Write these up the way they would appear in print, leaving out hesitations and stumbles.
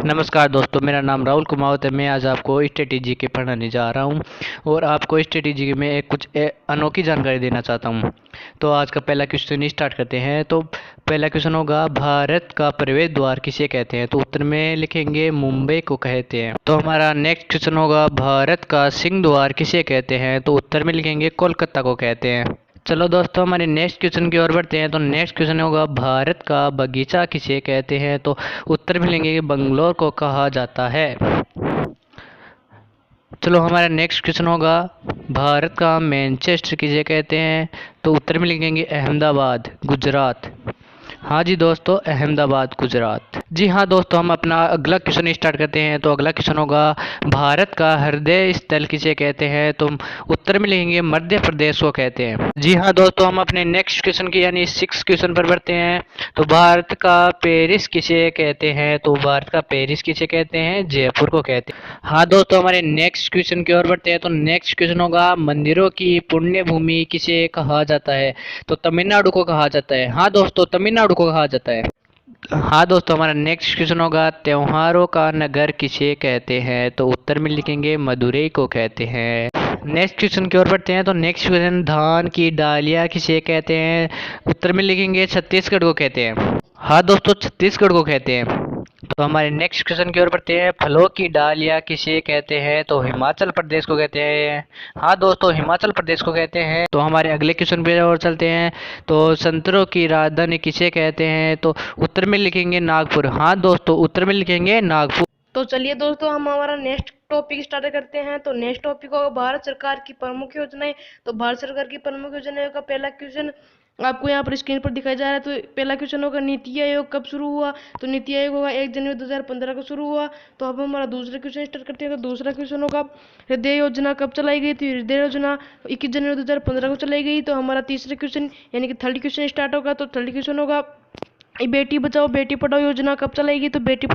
नमस्कार दोस्तों, मेरा नाम राहुल कुमावत है। मैं आज आपको स्ट्रेटेजी के पढ़ाने जा रहा हूं और आपको स्ट्रेटेजी में अनोखी जानकारी देना चाहता हूं। तो आज का पहला क्वेश्चन स्टार्ट करते हैं। तो पहला क्वेश्चन होगा, भारत का प्रवेश द्वार किसे कहते हैं? तो उत्तर में लिखेंगे मुंबई को कहते हैं। तो हमारा नेक्स्ट क्वेश्चन होगा, भारत का सिंह द्वार किसे कहते हैं? तो उत्तर में लिखेंगे कोलकाता को कहते हैं। चलो दोस्तों, हमारे नेक्स्ट क्वेश्चन की ओर बढ़ते हैं। तो नेक्स्ट क्वेश्चन होगा, भारत का बगीचा किसे कहते हैं? तो उत्तर मिलेंगे कि बंगलोर को कहा जाता है। चलो हमारा नेक्स्ट क्वेश्चन होगा, भारत का मैनचेस्टर किसे कहते हैं? तो उत्तर में लिखेंगे अहमदाबाद, गुजरात। हाँ जी दोस्तों, अहमदाबाद, गुजरात। जी हाँ दोस्तों, हम अपना अगला क्वेश्चन स्टार्ट करते हैं। तो अगला क्वेश्चन होगा, भारत का हृदय स्थल किसे कहते हैं? तो उत्तर में लिखेंगे मध्य प्रदेश को कहते हैं। जी हाँ दोस्तों, हम अपने नेक्स्ट क्वेश्चन की यानी 6 क्वेश्चन पर बढ़ते हैं। तो भारत का पेरिस किसे कहते हैं? तो भारत का पेरिस किसे कहते हैं? जयपुर को कहते हैं। हाँ दोस्तों, हमारे नेक्स्ट क्वेश्चन की ओर बढ़ते हैं। तो नेक्स्ट क्वेश्चन होगा, मंदिरों की पुण्य भूमि किसे कहा जाता है? तो तमिलनाडु को कहा जाता है। हाँ दोस्तों, तमिलनाडु को कहा जाता है। हाँ दोस्तों, हमारा नेक्स्ट क्वेश्चन होगा, त्योहारों का नगर किसे कहते हैं? तो उत्तर में लिखेंगे मदुरई को कहते हैं। नेक्स्ट क्वेश्चन की ओर बढ़ते हैं। तो नेक्स्ट क्वेश्चन, धान की डालियाँ किसे कहते हैं? उत्तर में लिखेंगे छत्तीसगढ़ को कहते हैं। हाँ दोस्तों, छत्तीसगढ़ को कहते हैं। तो हमारे नेक्स्ट क्वेश्चन की ओर बढ़ते हैं, फलों की डालियाँ किसे कहते हैं? तो हिमाचल प्रदेश को कहते हैं। हाँ दोस्तों, हिमाचल प्रदेश को कहते हैं। तो हमारे अगले क्वेश्चन पे और चलते हैं। तो संतरों की राजधानी किसे कहते हैं? तो उत्तर में लिखेंगे नागपुर। हाँ दोस्तों, उत्तर में लिखेंगे नागपुर। तो चलिए दोस्तों, हम हमारा नेक्स्ट टॉपिक स्टार्ट करते हैं। तो नेक्स्ट टॉपिक होगा भारत सरकार की प्रमुख योजनाएं। तो भारत सरकार की प्रमुख योजनाओं का पहला क्वेश्चन आपको यहाँ पर स्क्रीन पर दिखाया जा रहा है। तो पहला क्वेश्चन होगा, नीति आयोग कब शुरू हुआ? तो नीति आयोग होगा 1 जनवरी 2015 को शुरू हुआ। तो अब हमारा दूसरा क्वेश्चन स्टार्ट करते हैं। तो दूसरा क्वेश्चन होगा, हृदय योजना कब चलाई गई थी? हृदय योजना 21 जनवरी 2015 को चलाई गई। तो हमारा तीसरा क्वेश्चन यानी कि थर्ड क्वेश्चन स्टार्ट होगा। तो थर्ड क्वेश्चन होगा, बेटी बचाओ बेटी पढ़ाओ योजना कब चलाई गई? तो बेटी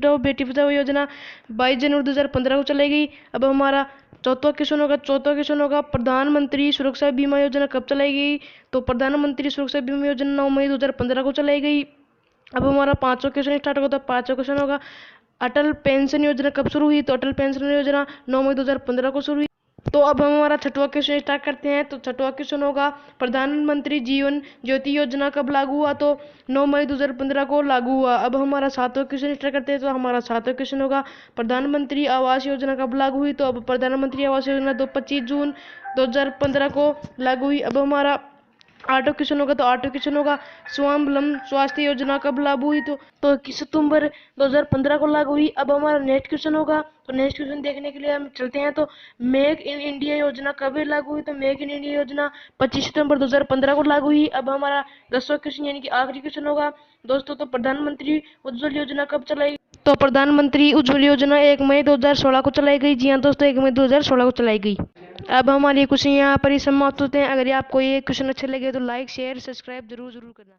बचाओ योजना 22 जनवरी 2015 को चलाई गई। अब हमारा चौथा क्वेश्चन होगा, प्रधानमंत्री सुरक्षा बीमा योजना कब चलाई गई? तो प्रधानमंत्री सुरक्षा बीमा योजना 9 मई 2015 को चलाई गई। अब हमारा पांचवा क्वेश्चन स्टार्ट होगा। तो पांचवा क्वेश्चन होगा, अटल पेंशन योजना कब शुरू हुई? तो अटल पेंशन योजना 9 मई 2015 को शुरू हुई। तो अब हम हमारा छठवां क्वेश्चन स्टार्ट करते हैं। तो छठवां क्वेश्चन होगा, प्रधानमंत्री जीवन ज्योति योजना कब लागू हुआ? तो 9 मई 2015 को लागू हुआ। अब हमारा सातवां क्वेश्चन स्टार्ट करते हैं। तो हमारा सातवां क्वेश्चन होगा, प्रधानमंत्री आवास योजना कब लागू हुई? तो अब प्रधानमंत्री आवास योजना 25 जून 2015 को लागू हुई। अब हमारा आठवां क्वेश्चन होगा। तो आठवां क्वेश्चन होगा, स्वावलंबन स्वास्थ्य योजना कब लागू हुई? तो 21 सितंबर 2015 को लागू हुई। अब हमारा नेक्स्ट क्वेश्चन होगा। तो नेक्स्ट क्वेश्चन देखने के लिए हम चलते हैं। तो मेक इन इंडिया योजना कब लागू हुई? तो मेक इन इंडिया योजना 25 सितंबर 2015 को लागू हुई। अब हमारा 10वां क्वेश्चन यानी कि आखिरी क्वेश्चन होगा दोस्तों, तो प्रधानमंत्री उज्ज्वल योजना कब चलाई? तो प्रधानमंत्री उज्ज्वल योजना 1 मई 2016 को चलाई गई। जी हाँ दोस्तों, 1 मई 2016 को चलाई गई। अब हमारे क्वेश्चन यहाँ पर ही समाप्त होते हैं। अगर आपको ये क्वेश्चन अच्छे लगे तो लाइक शेयर सब्सक्राइब जरूर करना।